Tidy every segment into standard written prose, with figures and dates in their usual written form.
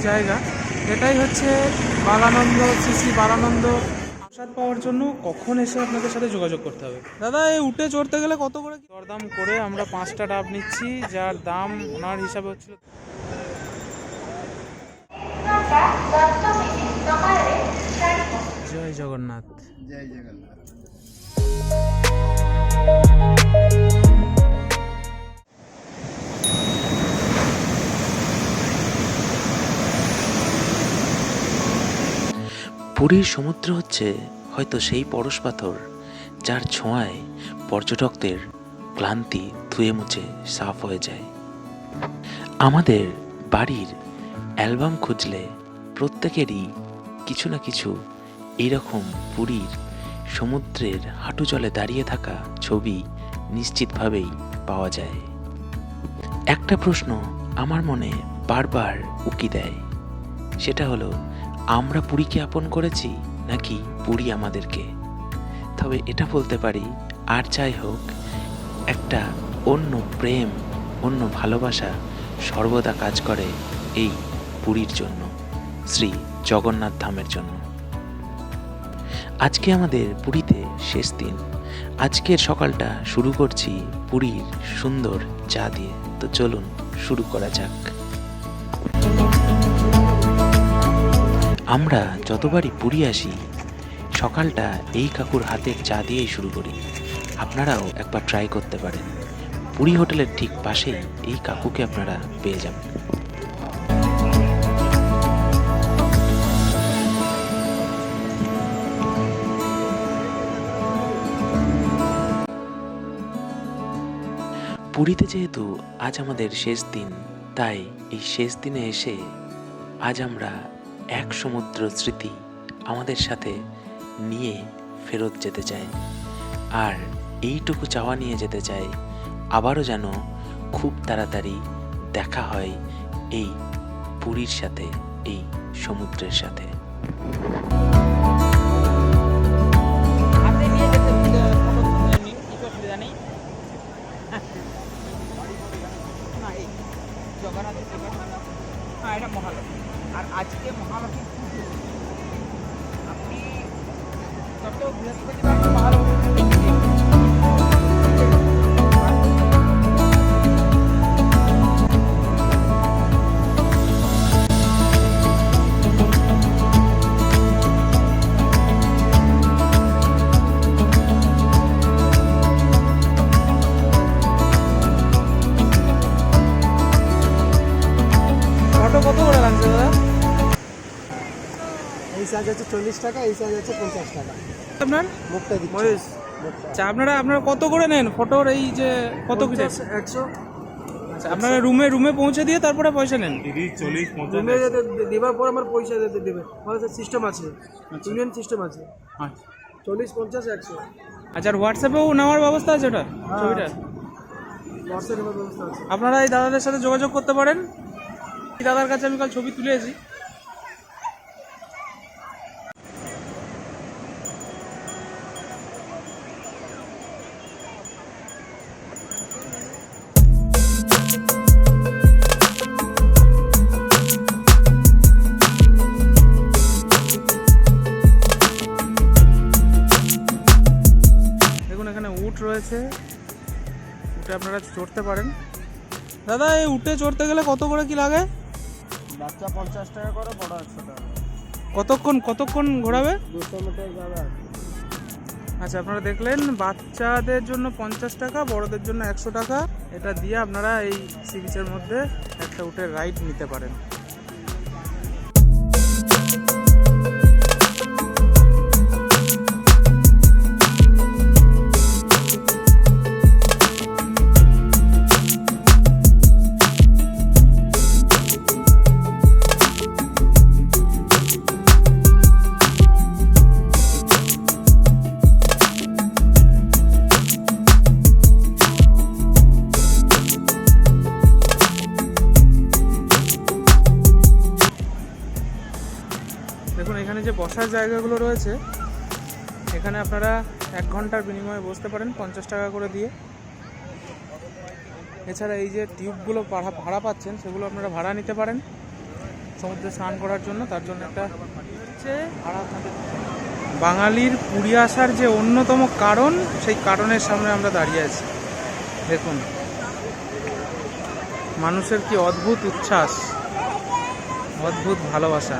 জায়গা। এটাই হচ্ছে বালানন্দ, শ্রী বালানন্দ। প্রসাদ পাওয়ার জন্য কখন এসে আপনাদের সাথে যোগাযোগ করতে হবে? দাদা, এই উঠে চড়তে গেলে কত করে দরদাম করে আমরা 5টা ডাব নিচ্ছি, যার দাম ওনার হিসাবে হচ্ছিল। জয় জগন্নাথ। জয় জগন্নাথ। পুরীর সমুদ্র হচ্ছে হয়তো সেই পরশ পাথর যার ছোঁয়ায় পর্যটকদের ক্লান্তি ধুয়ে মুছে সাফ হয়ে যায়। আমাদের বাড়ির অ্যালবাম খুঁজলে প্রত্যেকেরই কিছু না কিছু এইরকম পুরীর সমুদ্রের হাঁটু জলে দাঁড়িয়ে থাকা ছবি নিশ্চিতভাবেই পাওয়া যায়। একটা প্রশ্ন আমার মনে বারবার উকি দেয়, সেটা হলো, আমরা পুরীকে আপন করেছি নাকি পুরী আমাদেরকে? তবে এটা বলতে পারি, আর যাই হোক, একটা অন্য প্রেম, অন্য ভালোবাসা সর্বদা কাজ করে এই পুরীর জন্য, শ্রী জগন্নাথ ধামের জন্য। আজকে আমাদের পুরীতে শেষ দিন। আজকের সকালটা শুরু করছি পুরীর সুন্দর চা দিয়ে। তো চলুন শুরু করা যাক। আমরা যতবারই পুরী আসি, সকালটা এই কাকুর হাতের চা দিয়েই শুরু করি। আপনারাও একবার ট্রাই করতে পারেন। পুরী হোটেলের ঠিক পাশেই এই কাকুকে আপনারা পেয়ে যাবেন। পুরীতে যেহেতু আজ আমাদের শেষ দিন, তাই এই শেষ দিনে এসে আজ আমরা এক সমুদ্র স্মৃতি আমাদের সাথে নিয়ে ফেরত যেতে চাই। আর এইটুকু চাওয়া নিয়ে যেতে চাই, আবারও যেন খুব তাড়াতাড়ি দেখা হয় এই পুরীর সাথে, এই সমুদ্রের সাথে। হ্যাঁ, এটা মহালক্ষ্মী। আর আজকে মহালক্ষ্মী পুজো। আপনি যত বৃহস্পতিবার মহালক্ষ্মী কত করে লাগছে দাদা? এই সাইজ হচ্ছে 40 টাকা, এই সাইজ হচ্ছে 50 টাকা। আপনার মুখটা দিচ্ছি। মহেশ, আচ্ছা, আপনারা কত করে নেন ফটোর? এই যে কত পিস? 100। আচ্ছা, আপনারা রুমে পৌঁছে দিয়ে তারপরে পয়সা নেন? রুমে দেওয়ার পর আমার পয়সা দেবে। আমাদের সিস্টেম আছে, ইউনিয়ন সিস্টেম আছে। আচ্ছা 40, 50, 100। আচ্ছা, আর হোয়াটসঅ্যাপেও নেওয়ার ব্যবস্থা আছে ওটা, ছবিটা? হোয়াটসঅ্যাপের ব্যবস্থা আছে। আপনারা এই দাদাদের সাথে যোগাযোগ করতে পারেন। এই দাদার কাছে আমি কাল ছবি তুলেছি। দেখুন, এখানে উট রয়েছে, উটে আপনারা চড়তে পারেন। দাদা, এই উটে চড়তে গেলে কত করে কি লাগে? বাচ্চা 50 টাকা করে, বড় 100 টাকা। কতক্ষণ ঘোরাবে? 200 মিটার যাবে। আচ্ছা, আপনারা দেখলেন, বাচ্চাদের জন্য 50 টাকা, বড়দের জন্য 100 টাকা। এটা দিয়ে আপনারা এই সি বিচের মধ্যে একটা উটের রাইড নিতে পারেন। দেখুন, এখানে যে বসার জায়গাগুলো রয়েছে, এখানে আপনারা 1 ঘন্টার বিনিময়ে বসতে পারেন 50 টাকা করে দিয়ে। এছাড়া এই যে টিউবগুলো ভাড়া পাচ্ছেন, সেগুলো আপনারা ভাড়া নিতে পারেন। সমুদ্রে স্নান করার জন্য, তার জন্য একটা হচ্ছে। আর আপনাদের বাঙালির পুরী আসার যে অন্যতম কারণ, সেই কারণের সামনে আমরা দাঁড়িয়ে আছি। দেখুন মানুষের কি অদ্ভুত উচ্ছ্বাস, অদ্ভুত ভালোবাসা।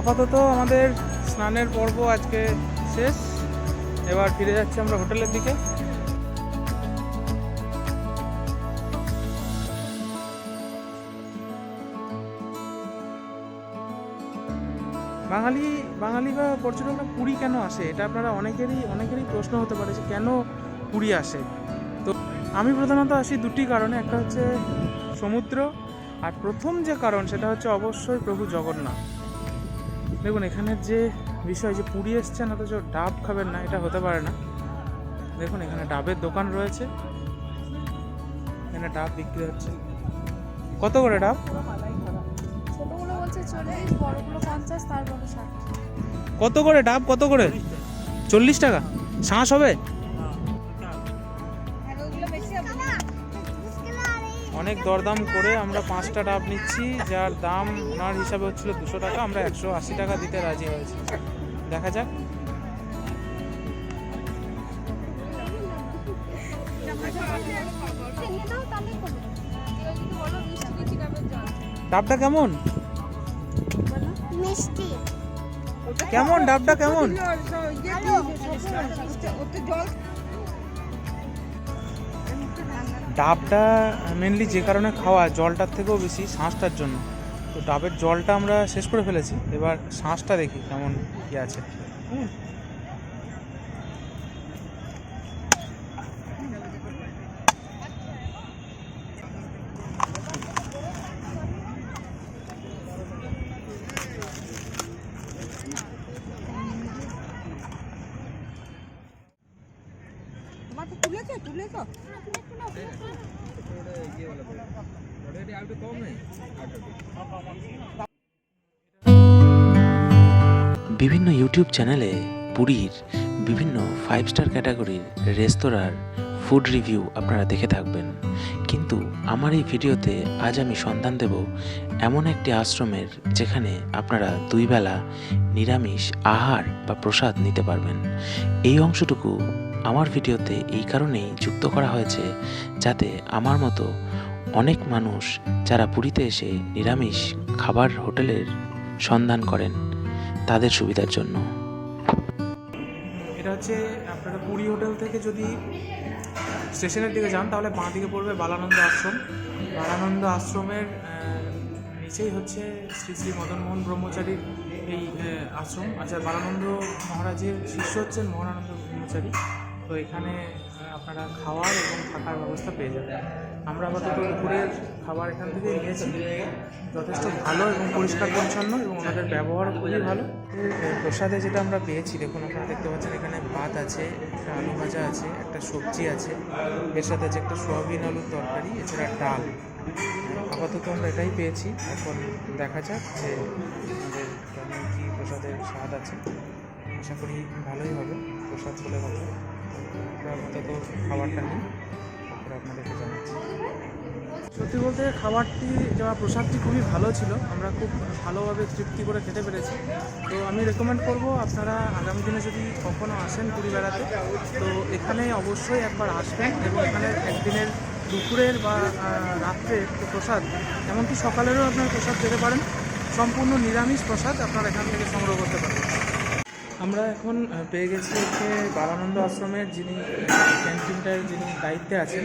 আপাতত আমাদের স্নানের পর্ব আজকে শেষ। এবার ফিরে যাচ্ছি আমরা হোটেলের দিকে। বাঙালি বা পর্যটকরা পুরী কেন আসে, এটা আপনারা অনেকেরই প্রশ্ন হতে পারে যে কেন পুরী আসে। তো আমি প্রধানত আসি দুটি কারণে, একটা হচ্ছে সমুদ্র, আর প্রথম যে কারণ সেটা হচ্ছে অবশ্যই প্রভু জগন্নাথ। দেখুন এখানের যে বিষয়, যে পুরী এসছেন অথচ ডাব খাবেন না, এটা হতে পারে না। দেখুন এখানে ডাবের দোকান রয়েছে, এখানে ডাব বিক্রি হচ্ছে। কত করে ডাব? ছোটগুলো বলছে 40, বড়গুলো 50, তার বড় 60। কত করে ডাব? কত করে? 40 টাকা। শাঁস হবে? অনেক দরদাম করে আমরা 5টা ডাব নিচ্ছি, যার দাম ওনার হিসাবে হচ্ছিল 200 টাকা। আমরা 180 টাকা দিতে রাজি হয়েছি। দেখা যাক। ডাবটা কেমন? মিষ্টি। কেমন ডাবটা কেমন? ডাবটা মেনলি যে কারণে খাওয়া, জলটার থেকেও বেশি শাঁসটার জন্য। তো ডাবের জলটা আমরা শেষ করে ফেলেছি, এবার শাঁসটা দেখি কেমন কি আছে। বিভিন্ন ইউটিউব চ্যানেলে পুরীর বিভিন্ন 5 স্টার ক্যাটাগরির রেস্তোরাঁর ফুড রিভিউ আপনারা দেখে থাকবেন, কিন্তু আমার এই ভিডিওতে আজ আমি সন্ধান দেব এমন একটি আশ্রমের যেখানে আপনারা 2 বেলা নিরামিষ আহার বা প্রসাদ নিতে পারবেন। এই অংশটুকু আমার ভিডিওতে এই কারণেই যুক্ত করা হয়েছে যাতে আমার মতো অনেক মানুষ যারা পুরীতে এসে নিরামিষ খাবার হোটেলের সন্ধান করেন তাদের সুবিধার জন্য। এটা হচ্ছে আপনারা পুরী হোটেল থেকে যদি স্টেশনের দিকে যান তাহলে বাঁ দিকে পড়বে বালানন্দ আশ্রম। বালানন্দ আশ্রমের নিচেই হচ্ছে শ্রী শ্রী মদনমোহন ব্রহ্মচারীর এই আশ্রম। আচ্ছা, বালানন্দ মহারাজের শিষ্য হচ্ছেন মহানানন্দ ব্রহ্মচারী। তো এখানে আপনারা খাওয়ার এবং থাকার ব্যবস্থা পেয়ে যাবেন। আমরা আপাতত দুপুরের খাবার এখান থেকে নিয়েছি, যথেষ্ট ভালো এবং পরিষ্কার পরিচ্ছন্ন এবং ওনাদের ব্যবহার খুবই ভালো। প্রসাদে যেটা আমরা পেয়েছি, দেখুন আপনারা দেখতে পাচ্ছেন এখানে ভাত আছে, একটা আলু ভাজা আছে, একটা সবজি আছে, এর সাথে আছে একটা সোয়াবিন আলুর তরকারি, এছাড়া ডাল। আপাতত আমরা এটাই পেয়েছি। এখন দেখা যাক যে আমাদের কেমন কী প্রসাদের স্বাদ আছে। আশা করি ভালোই হবে, প্রসাদ বলে কথা। আমরা আপাতত খাবারটা নিই, তারপরে আপনাদেরকে জানাচ্ছি। সত্যি বলতে খাবারটি যা প্রসাদটি খুবই ভালো ছিল, আমরা খুব ভালোভাবে তৃপ্তি করে খেতে পেরেছি। তো আমি রেকমেন্ড করব আপনারা আগামী দিনে যদি কখনও আসেন পুরী বেড়াতে, তো এখানে অবশ্যই একবার আসবেন এবং এখানে একদিনের দুপুরের বা রাত্রের প্রসাদ, এমনকি সকালেরও আপনার প্রসাদ পেতে পারেন। সম্পূর্ণ নিরামিষ প্রসাদ আপনারা এখান থেকে সংগ্রহ করতে পারেন। আমরা এখন পেয়ে গেছি হচ্ছে বালানন্দ আশ্রমের যিনি ক্যান্টিনটার যিনি দায়িত্বে আছেন,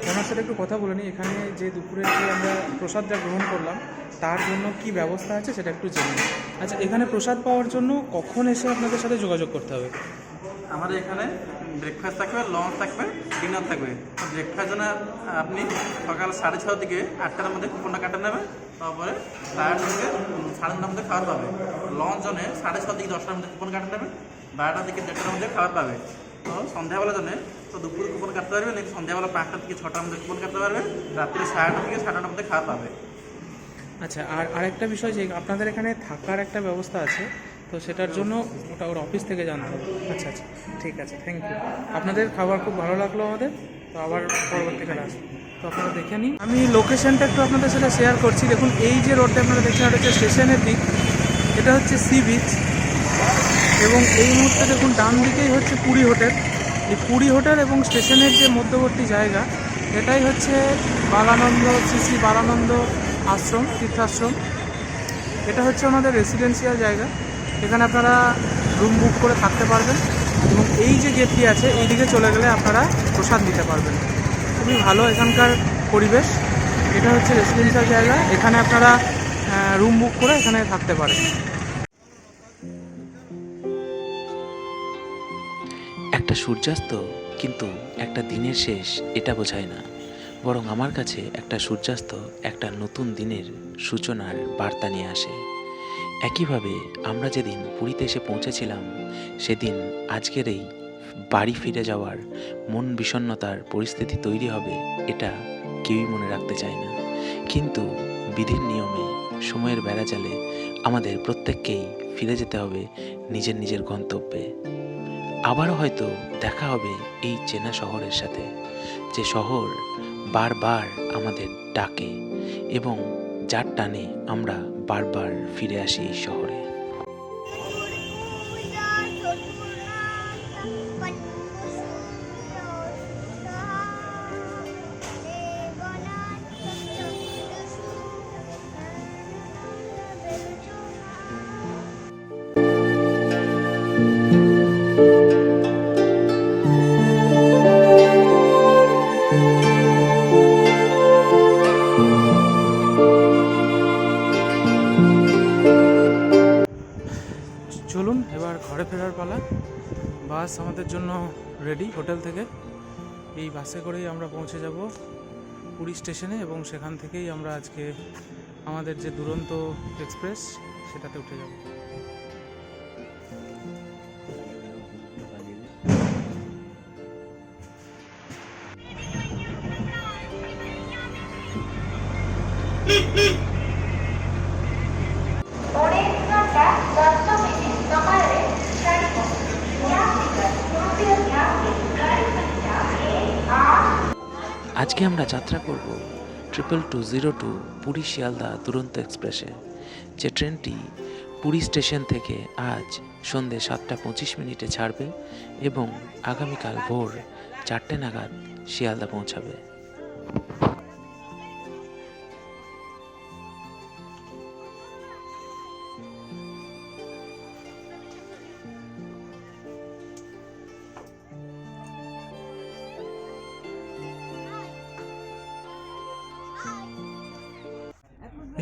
ওনার সাথে একটু কথা বলে নিই। এখানে যে দুপুরে যে আমরা প্রসাদটা গ্রহণ করলাম তার জন্য কি ব্যবস্থা আছে সেটা একটু জেনে নিই। আচ্ছা, এখানে প্রসাদ পাওয়ার জন্য কখন এসে আপনাদের সাথে যোগাযোগ করতে হবে? আমাদের এখানে ব্রেকফাস্ট থাকবে, লঞ্চ থাকবে, ডিনার থাকবে। ব্রেকফাস্ট জন্য আপনি সকাল 6:30 থেকে 8টার মধ্যে কুপনটা কাটে নেবেন, তারপরে 12টা থেকে 9:30 মধ্যে খাবার পাবে। লঞ্চ জন্য 6:30 থেকে 10টার মধ্যে কুপন কাটে নেবেন, 12টা থেকে 1:30টার মধ্যে খাবার পাবে। তো সন্ধ্যাবেলা জন্য তো দুপুরে কুপন কাটতে পারবে, নাকি সন্ধ্যাবেলা 5টা থেকে 6টার মধ্যে কুপন কাটতে পারবে, রাত্রে 9:30 থেকে 9:30টার মধ্যে খাবার পাবে। আচ্ছা, আর আরেকটা বিষয় যে আপনাদের এখানে থাকার একটা ব্যবস্থা আছে, তো সেটার জন্য ওটা ওর অফিস থেকে জানতে হবে। আচ্ছা আচ্ছা, ঠিক আছে, থ্যাংক ইউ। আপনাদের খাবার খুব ভালো লাগলো আমাদের, তো আবার পরবর্তীকালে আসবো। তো আপনারা দেখে নিন। আমি লোকেশনটা একটু আপনাদের সাথে শেয়ার করছি। দেখুন, এই যে রোডটা আপনারা দেখছেন, এটা হচ্ছে স্টেশনের দিক, এটা হচ্ছে সি বিচ, এবং এই মুহূর্তে দেখুন ডান দিকেই হচ্ছে পুরী হোটেল। এই পুরী হোটেল এবং স্টেশনের যে মধ্যবর্তী জায়গা, এটাই হচ্ছে বালানন্দ, শ্রী শ্রী বালানন্দ আশ্রম, তীর্থাশ্রম। এটা হচ্ছে ওনাদের রেসিডেন্সিয়াল জায়গা। এখানে আপনারা রুম বুক করে থাকতে পারবেন এবং এই যে গেটটি আছে এই দিকে চলে গেলে আপনারা প্রসাদ নিতে পারবেন। খুবই ভালো এখানকার পরিবেশ। এটা হচ্ছে রেসিডেন্সিয়াল জায়গা, এখানে আপনারা রুম বুক করে এখানে থাকতে পারেন। একটা সূর্যাস্ত কিন্তু একটা দিনের শেষ এটা বোঝায় না, বরং আমার কাছে একটা সূর্যাস্ত একটা নতুন দিনের সূচনার বার্তা নিয়ে আসে। একইভাবে আমরা যেদিন পুরীতে এসে পৌঁছেছিলাম, সেদিন আজকের এই বাড়ি ফিরে যাওয়ার মন বিষণ্ণতার পরিস্থিতি তৈরি হবে, এটা কেউই মনে রাখতে চায় না। কিন্তু বিধির নিয়মে, সময়ের বেড়াজালে আমাদের প্রত্যেককেই ফিরে যেতে হবে নিজের নিজের গন্তব্যে। আবারও হয়তো দেখা হবে এই চেনা শহরের সাথে, যে শহর বারবার আমাদের ডাকে এবং যার টানে আমরা বারবার ফিরে আসি এই শহরে। চলুন এবার ঘরে ফেরার পালা। বাস আমাদের জন্য রেডি হোটেল থেকে। এই বাসে করেই আমরা পৌঁছে যাব পুরী স্টেশনে এবং সেখান থেকেই আমরা আজকে আমাদের যে দুরন্ত এক্সপ্রেস সেটাতে উঠে যাব। আজকে আমরা যাত্রা করব 2202 পুরী শিয়ালদা দুরন্ত এক্সপ্রেসে, যে ট্রেনটি পুরী স্টেশন থেকে আজ সন্ধ্যে 7:25 ছাড়বে এবং আগামীকাল ভোর 4টে নাগাদ শিয়ালদা পৌঁছাবে।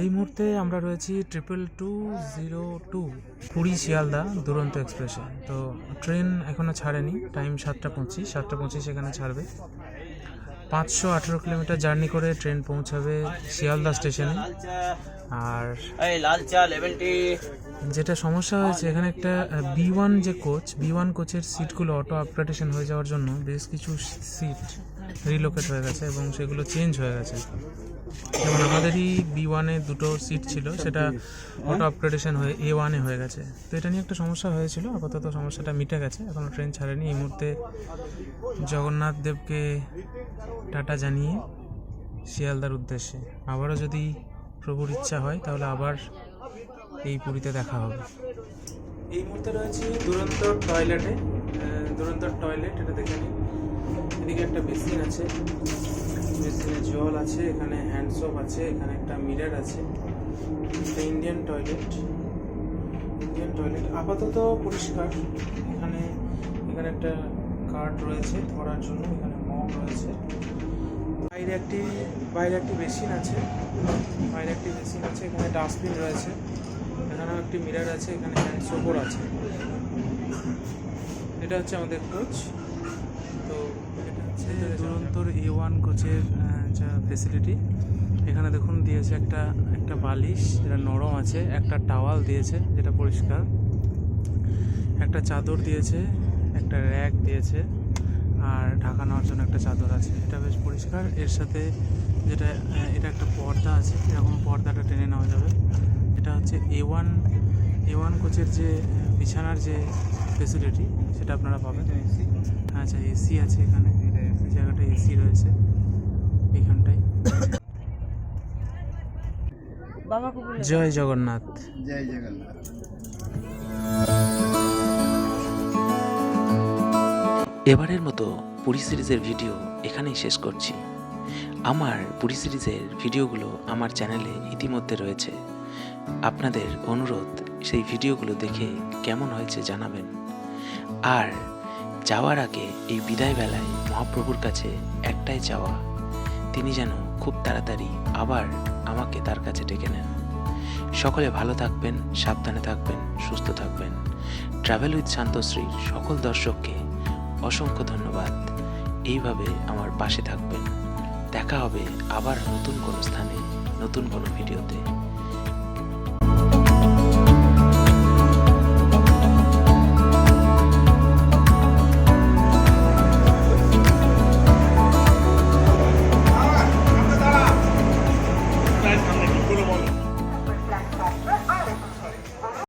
এই মুহূর্তে আমরা রয়েছি 22202 পুরী শিয়ালদা দুরন্ত এক্সপ্রেসে। তো ট্রেন এখনও ছাড়েনি, টাইম 7:25, 7:25 এখানে ছাড়বে। 518 কিলোমিটার জার্নি করে ট্রেন পৌঁছাবে শিয়ালদা স্টেশনে। আর যেটা সমস্যা হয়েছে, এখানে একটা B1 যে B1 কোচের সিটগুলো অটো আপগ্রেডেশন হয়ে যাওয়ার জন্য বেশ কিছু সিট রিলোকেট হয়ে গেছে এবং সেগুলো চেঞ্জ হয়ে গেছে। যেমন আমাদেরই B1-এ 2টো সিট ছিল, সেটা অটো আপগ্রেডেশন হয়ে A1-এ হয়ে গেছে। তো এটা নিয়ে একটা সমস্যা হয়েছিল, আপাতত সমস্যাটা মিটে গেছে, এখনও ট্রেন ছাড়েনি। এই মুহূর্তে জগন্নাথ দেবকে টাটা জানিয়ে শিয়ালদার উদ্দেশ্যে, আবারও যদি প্রভুর ইচ্ছা হয় তাহলে আবার এই পুরীতে দেখা হবে। এই মুহূর্তে রয়েছি দুরন্তর টয়লেটে। দুরন্তর টয়লেট, এটা দেখে নিন। এদিকে একটা বেসিন আছে, বেসিনে জল আছে, এখানে হ্যান্ড সোপ আছে, এখানে একটা মিরর আছে। ইন্ডিয়ান টয়লেট আপাতত পরিষ্কার। এখানে একটা কার্ড রয়েছে ধরার জন্য, এখানে মগ রয়েছে। বাইরে একটি বেসিন আছে, এখানে ডাস্টবিন রয়েছে, এখানেও একটি মিরর আছে, এখানে হ্যান্ড সোপও আছে। এটা হচ্ছে আমাদের কোচ। তো এটা হচ্ছে দুরন্তর A1 কোচের যা ফেসিলিটি। এখানে দেখুন দিয়েছে একটা বালিশ যেটা নরম আছে, একটা টাওয়াল দিয়েছে যেটা পরিষ্কার, একটা চাদর দিয়েছে, একটা র্যাক দিয়েছে, আর ঢাকা নেওয়ার জন্য একটা চাদর আছে। এটা বেশ পরিষ্কার। এর সাথে এটা একটা পর্দা আছে, এরকম পর্দাটা টেনে নেওয়া যাবে। এটা হচ্ছে A1 কোচের যে বিছানার যে ফেসিলিটি সেটা আপনারা পাবেন। আচ্ছা, এসি আছে এখানে, এই জায়গাটা এসি রয়েছে এইখানটায়। জয় জগন্নাথ। এবারের মতো পুরী সিরিজের ভিডিও এখানেই শেষ করছি। আমার পুরী সিরিজের ভিডিওগুলো আমার চ্যানেলে ইতিমধ্যে রয়েছে। আপনাদের অনুরোধ সেই ভিডিওগুলো দেখে কেমন হয়েছে জানাবেন। আর যাওয়ার আগে এই বিদায় বেলায় মহাপ্রভুর কাছে একটাই চাওয়া, তিনি যেন খুব তাড়াতাড়ি আবার আমাকে তার কাছে ডেকে নেন। সকলে ভালো থাকবেন, সাবধানে থাকবেন, সুস্থ থাকবেন। ট্রাভেল উইথ শান্তশ্রীর সকল দর্শককে অসংখ্য ধন্যবাদ। এইভাবে আমার পাশে থাকবেন। দেখা হবে আবার নতুন কোনো স্থানে, নতুন কোনো ভিডিওতে।